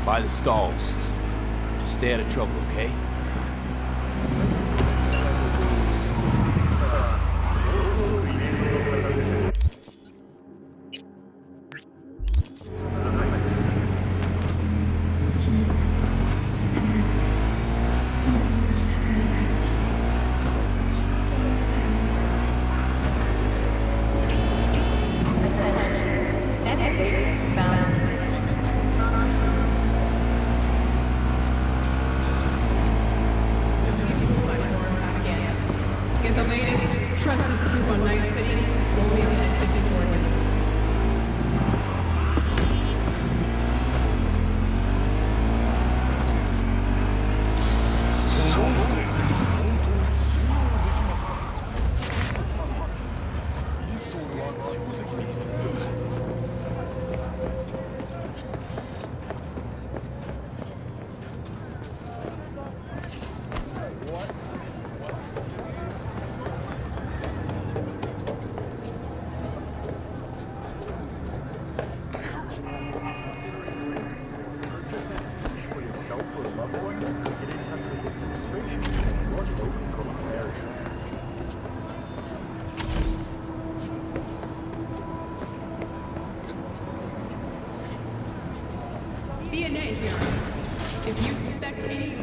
By the stalls. Just stay out of trouble, okay? Get the latest trusted scoop on Night City, only in 54 minutes. Be a net here. If you suspect any...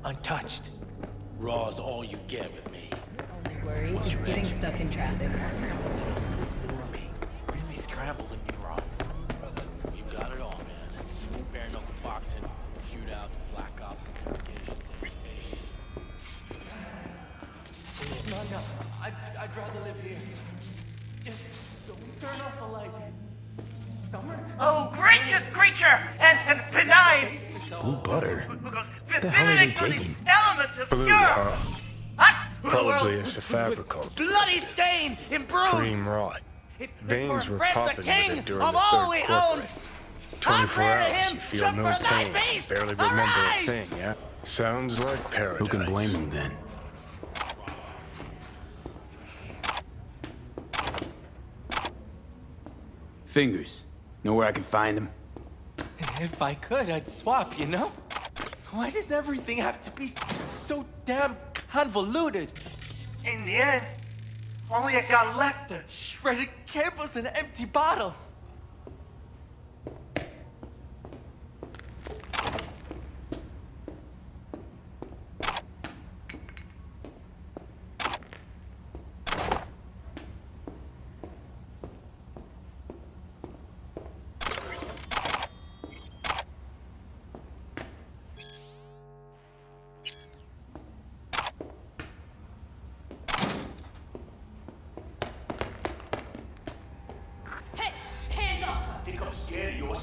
Untouched. Raw's all you get with me. Only worry is getting stuck in traffic. For me. Really scramble the neurons. You got it all, man. Bare knuckle boxing, shootouts, black ops, interrogations, education. No. I'd rather live here. Just don't turn off the lights. Summer? Oh, gracious creature and benign! Blue butter? What the hell are they taking? Elements of Blue, pure. huh? Probably a With Cyberpunk. bloody stain improved. Cream rot. Veins were Fred, popping the with king it during of the all we third own. corporate. 24 I'm hours, him. you feel Jump no for thy pain. face. Barely remember Arise. a thing, yeah? Sounds like paradise. Who can blame him then? Fingers. Know where I can find him? If I could, I'd swap, you know? Why does everything have to be so damn convoluted? In the end, all you got left are Shredded cables and empty bottles.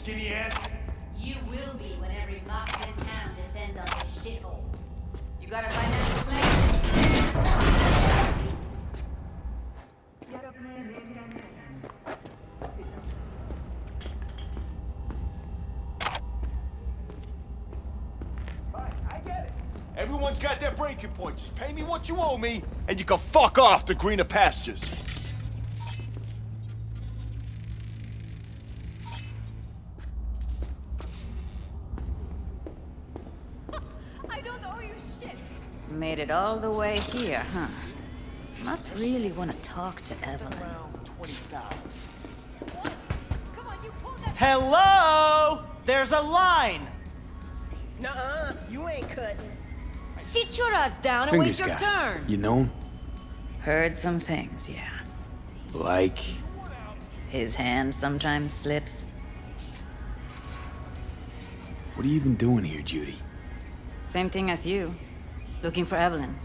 skinny ass. You will be when every box in town descends on this shithole. You got a financial plan? Everyone's got their breaking point. Just pay me what you owe me, and you can fuck off to greener pastures. I don't owe you shit. Made it all the way here, huh? Must really want to talk to Evelyn. Around 20,000. What? Come on, you pulled that. Hello? There's a line. Nuh-uh, you ain't cutting. Sit your ass down and wait Fingers your guy. turn. You know him? Heard some things, yeah. Like... His hand sometimes slips. What are you even doing here, Judy? Same thing as you. Looking for Evelyn.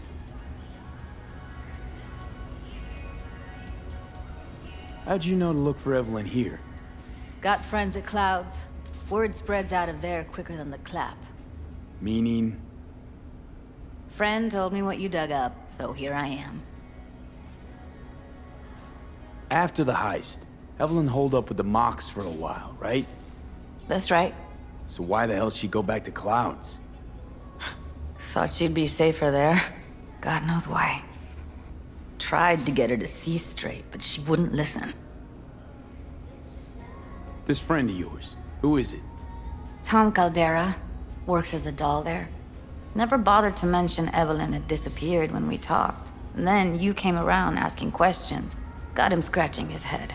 How'd you know to look for Evelyn here? Got friends at Clouds. Word spreads out of there quicker than the clap. Meaning... friend told me what you dug up, so here I am. After the heist, Evelyn holed up with the Mox for a while, right? That's right. So why the hell did she go back to Clouds? Thought she'd be safer there. God knows why. Tried to get her to see straight, but she wouldn't listen. This friend of yours, who is it? Tom Caldera. Works as a doll there. Never bothered to mention Evelyn had disappeared when we talked. And then you came around asking questions. Got him scratching his head.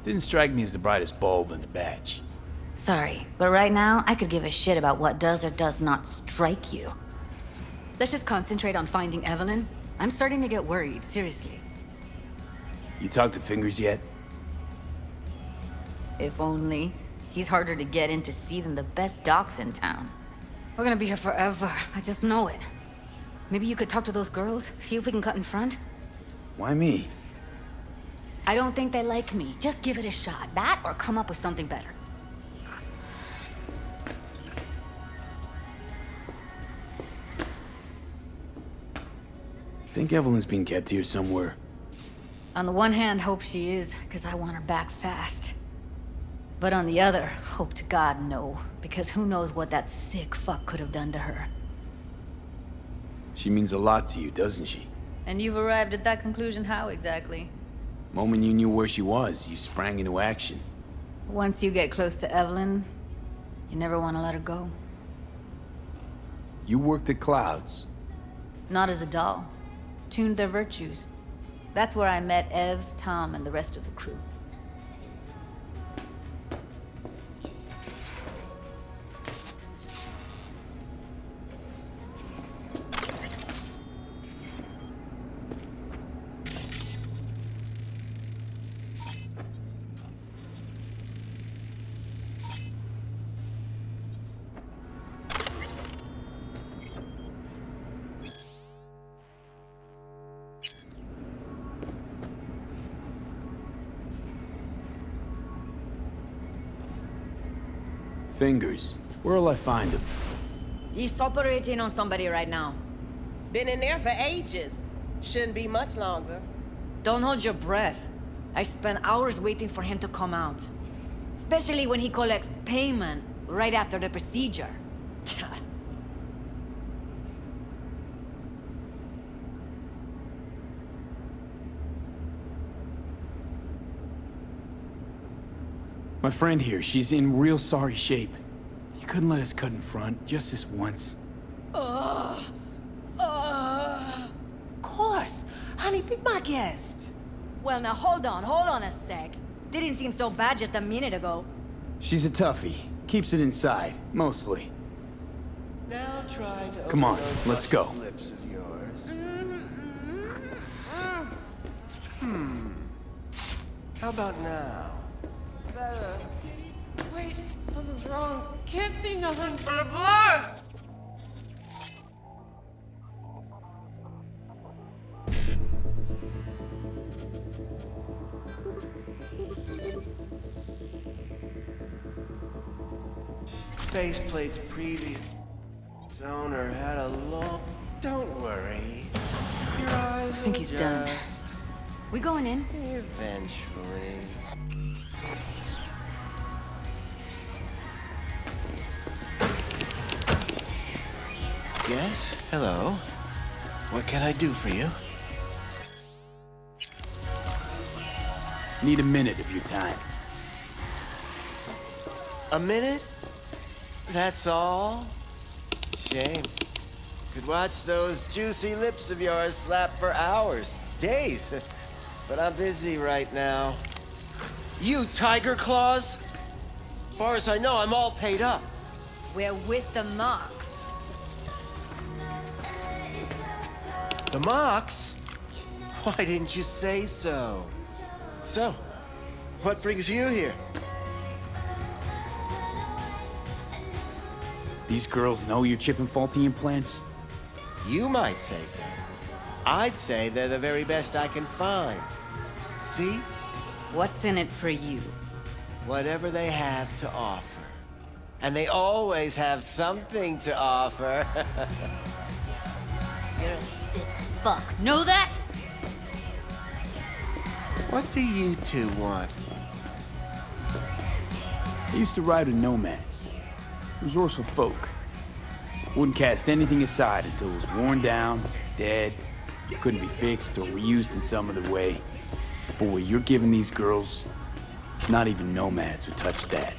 Didn't strike me as the brightest bulb in the batch. Sorry, but right now, I could give a shit about what does or does not strike you. Let's just concentrate on finding Evelyn. I'm starting to get worried, seriously. You talked to Fingers yet? If only. He's harder to get in to see than the best docs in town. We're gonna be here forever, I just know it. Maybe you could talk to those girls, see if we can cut in front? Why me? I don't think they like me. Just give it a shot. That or come up with something better. Think Evelyn's being kept here somewhere. On the one hand, hope she is, because I want her back fast. But on the other, hope to God no, because who knows what that sick fuck could have done to her. She means a lot to you, doesn't she? And you've arrived at that conclusion how exactly? Moment you knew where she was, you sprang into action. Once you get close to Evelyn, you never want to let her go. You worked at Clouds. Not as a doll. Tuned their virtues. That's where I met Ev, Tom, and the rest of the crew. Fingers. Where'll I find him? He's operating on somebody right now. Been in there for ages. Shouldn't be much longer. Don't hold your breath. I spent hours waiting for him to come out. Especially when he collects payment right after the procedure. My friend here, she's in real sorry shape. You couldn't let us cut in front, just this once. Of course. Honey, be my guest. Well, now hold on a sec. Didn't seem so bad just a minute ago. She's a toughie. Keeps it inside, mostly. Now try to Come on, open those let's go. lips of yours. How about now? Better. Wait, something's wrong. Can't see nothing but a blur! Faceplate's previous owner had a long... Don't worry. Your eyes I think he's done. We going in? Eventually. Yes? Hello? What can I do for you? Need a minute of your time. A minute? That's all? Shame. Could watch those juicy lips of yours flap for hours, days. But I'm busy right now. You tiger claws? Far as I know, I'm all paid up. We're with the Mox. The Mox? Why didn't you say so? So, what brings you here? These girls know you're chipping faulty implants? You might say so. I'd say they're the very best I can find. See? What's in it for you? Whatever they have to offer. And they always have something to offer. You're a sick fuck. Know that? What do you two want? I used to ride with nomads. Resourceful folk. Wouldn't cast anything aside until it was worn down, dead, couldn't be fixed or reused in some other way. But what you're giving these girls, not even nomads would touch that.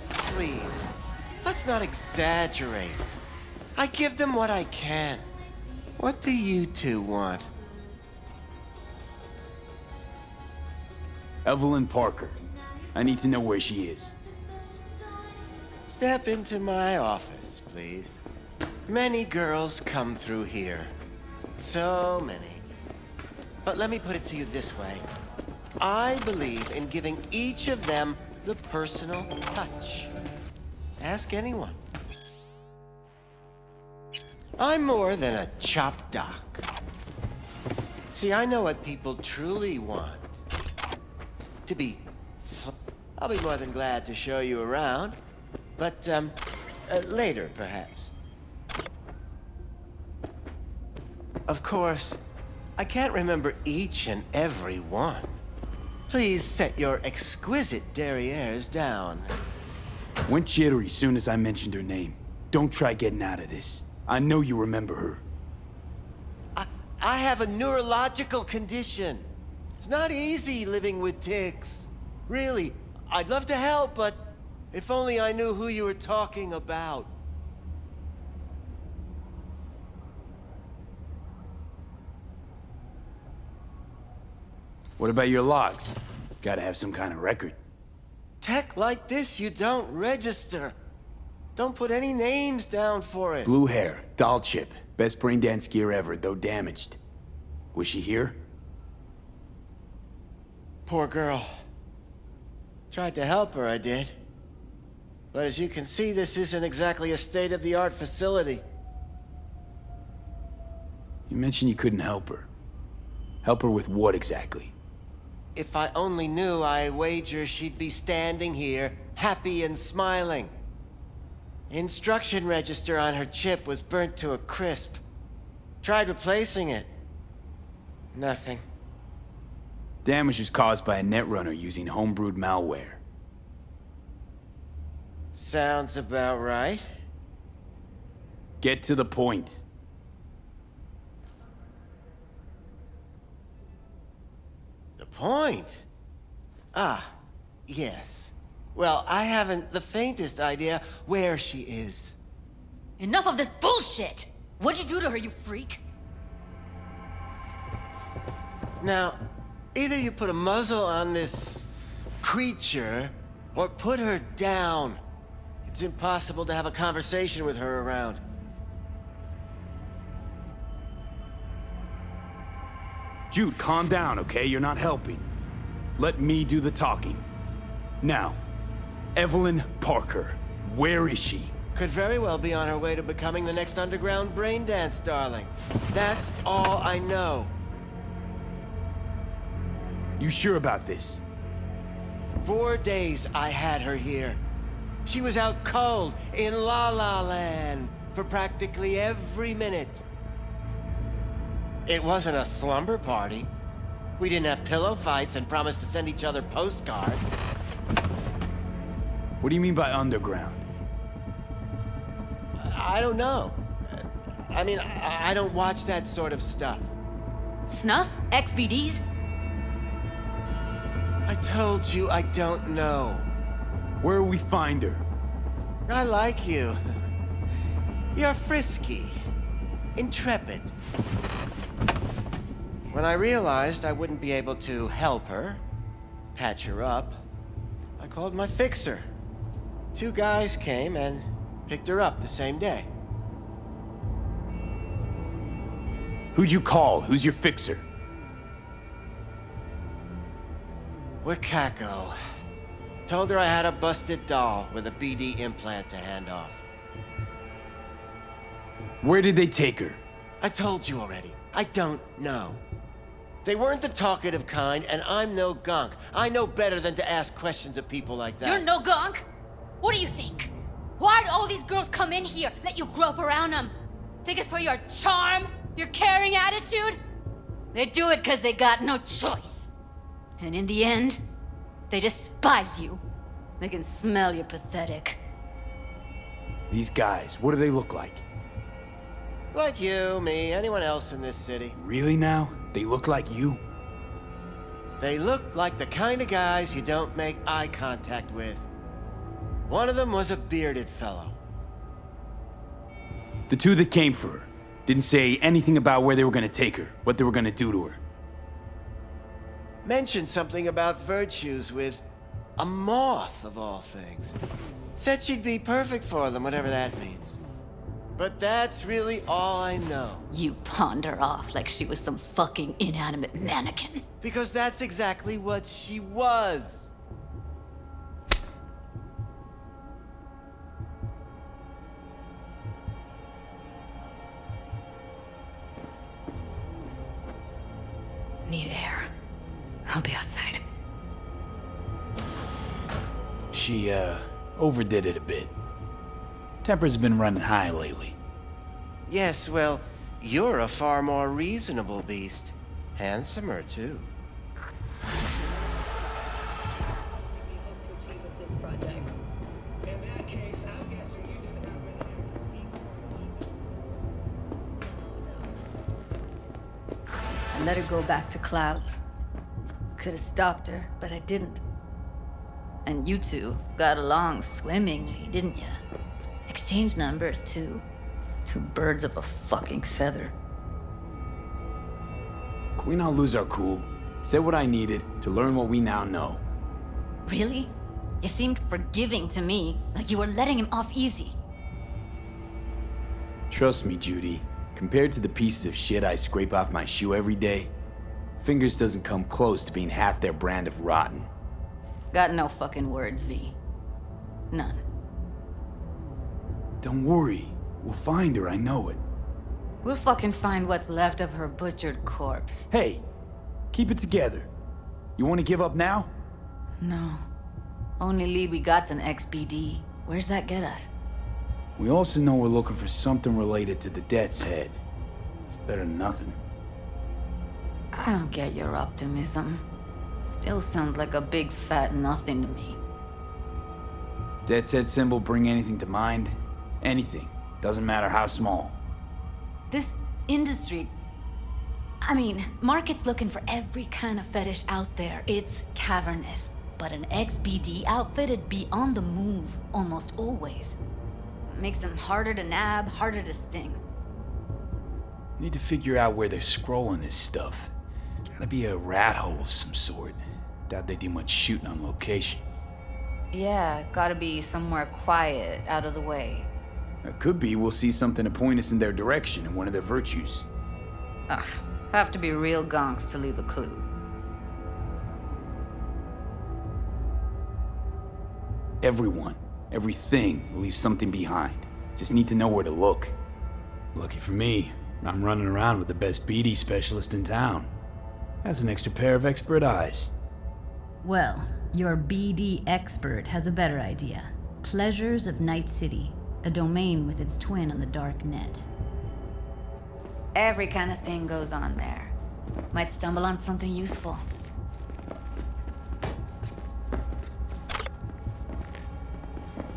Please, let's not exaggerate. I give them what I can. What do you two want? Evelyn Parker. I need to know where she is. Step into my office, please. Many girls come through here. So many. But let me put it to you this way. I believe in giving each of them the personal touch. Ask anyone. I'm more than a chop doc. See, I know what people truly want. To be... I'll be more than glad to show you around. But, later, perhaps. Of course, I can't remember each and every one. Please set your exquisite derrieres down. Went jittery soon as I mentioned her name. Don't try getting out of this. I know you remember her. I have a neurological condition. It's not easy living with tics. Really, I'd love to help, but if only I knew who you were talking about. What about your logs? Gotta have some kind of record. Tech like this, you don't register. Don't put any names down for it. Blue hair, doll chip. Best brain dance gear ever, though damaged. Was she here? Poor girl. Tried to help her, I did. But as you can see, this isn't exactly a state-of-the-art facility. You mentioned you couldn't help her. Help her with what exactly? If I only knew, I wager she'd be standing here, happy and smiling. Instruction register on her chip was burnt to a crisp. Tried replacing it. Nothing. Damage was caused by a netrunner using homebrewed malware. Sounds about right. Get to the point. The point? Ah, yes. Well, I haven't the faintest idea where she is. Enough of this bullshit! What'd you do to her, you freak? Now, either you put a muzzle on this creature, or put her down. It's impossible to have a conversation with her around. Jude, calm down, okay? You're not helping. Let me do the talking. Now, Evelyn Parker, where is she? Could very well be on her way to becoming the next underground brain dance darling. That's all I know. You sure about this? 4 days I had her here. She was out cold in La La Land for practically every minute. It wasn't a slumber party. We didn't have pillow fights and promised to send each other postcards. What do you mean by underground? I don't know. I mean, I don't watch that sort of stuff. Snuff? XBDs? I told you I don't know. Where will we find her? I like you. You're frisky. Intrepid. When I realized I wouldn't be able to help her, patch her up, I called my fixer. 2 guys came and picked her up the same day. Who'd you call? Who's your fixer? Wakako. Told her I had a busted doll with a BD implant to hand off. Where did they take her? I told you already. I don't know. They weren't the talkative kind, and I'm no gunk. I know better than to ask questions of people like that. You're no gunk? What do you think? Why'd all these girls come in here, let you grope around them? Think it's for your charm? Your caring attitude? They do it because they got no choice. And in the end, they despise you. They can smell you're pathetic. These guys, what do they look like? Like you, me, anyone else in this city. Really now? They look like you? They look like the kind of guys you don't make eye contact with. One of them was a bearded fellow. The two that came for her didn't say anything about where they were gonna take her, what they were gonna do to her. Mentioned something about virtues with a moth, of all things. Said she'd be perfect for them, whatever that means. But that's really all I know. You pawned her off like she was some fucking inanimate mannequin. Because that's exactly what she was. Need air. I'll be outside. She, overdid it a bit. Temper's been running high lately. Yes, well, you're a far more reasonable beast. Handsomer, too. I let her go back to Clouds. Could have stopped her, but I didn't. And you two got along swimmingly, didn't ya? Exchanged numbers, too. Two birds of a fucking feather. Can we not lose our cool? Said what I needed to learn what we now know. Really? You seemed forgiving to me, like you were letting him off easy. Trust me, Judy. Compared to the pieces of shit I scrape off my shoe every day, Fingers doesn't come close to being half their brand of rotten. Got no fucking words, V. None. Don't worry. We'll find her, I know it. We'll fucking find what's left of her butchered corpse. Hey, keep it together. You want to give up now? No. Only lead we got's an XBD. Where's that get us? We also know we're looking for something related to the Death's Head. It's better than nothing. I don't get your optimism. Still sounds like a big fat nothing to me. Death's Head symbol bring anything to mind? Anything. Doesn't matter how small. This industry... I mean, market's looking for every kind of fetish out there. It's cavernous. But an XBD outfit'd be on the move, almost always. Makes them harder to nab, harder to sting. Need to figure out where they're scrolling this stuff. Gotta be a rat hole of some sort. Doubt they do much shooting on location. Yeah, gotta be somewhere quiet, out of the way. It could be we'll see something to point us in their direction in one of their virtues. Ugh, have to be real gonks to leave a clue. Everyone, everything leaves something behind. Just need to know where to look. Lucky for me, I'm running around with the best BD specialist in town. Has an extra pair of expert eyes. Well, your BD expert has a better idea. Pleasures of Night City, a domain with its twin on the dark net. Every kind of thing goes on there. Might stumble on something useful.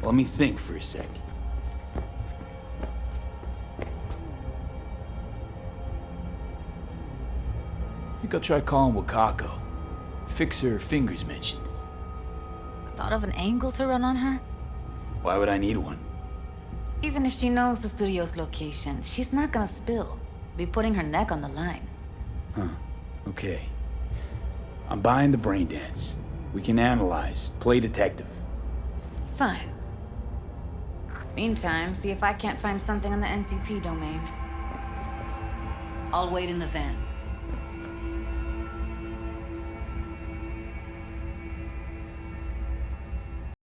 Let me think for a sec. Think I'll try calling Wakako. Fixer Fingers mentioned. Thought of an angle to run on her? Why would I need one? Even if she knows the studio's location, she's not gonna spill. Be putting her neck on the line. Huh. Okay. I'm buying the brain dance. We can analyze, play detective. Fine. Meantime, see if I can't find something on the NCP domain. I'll wait in the van.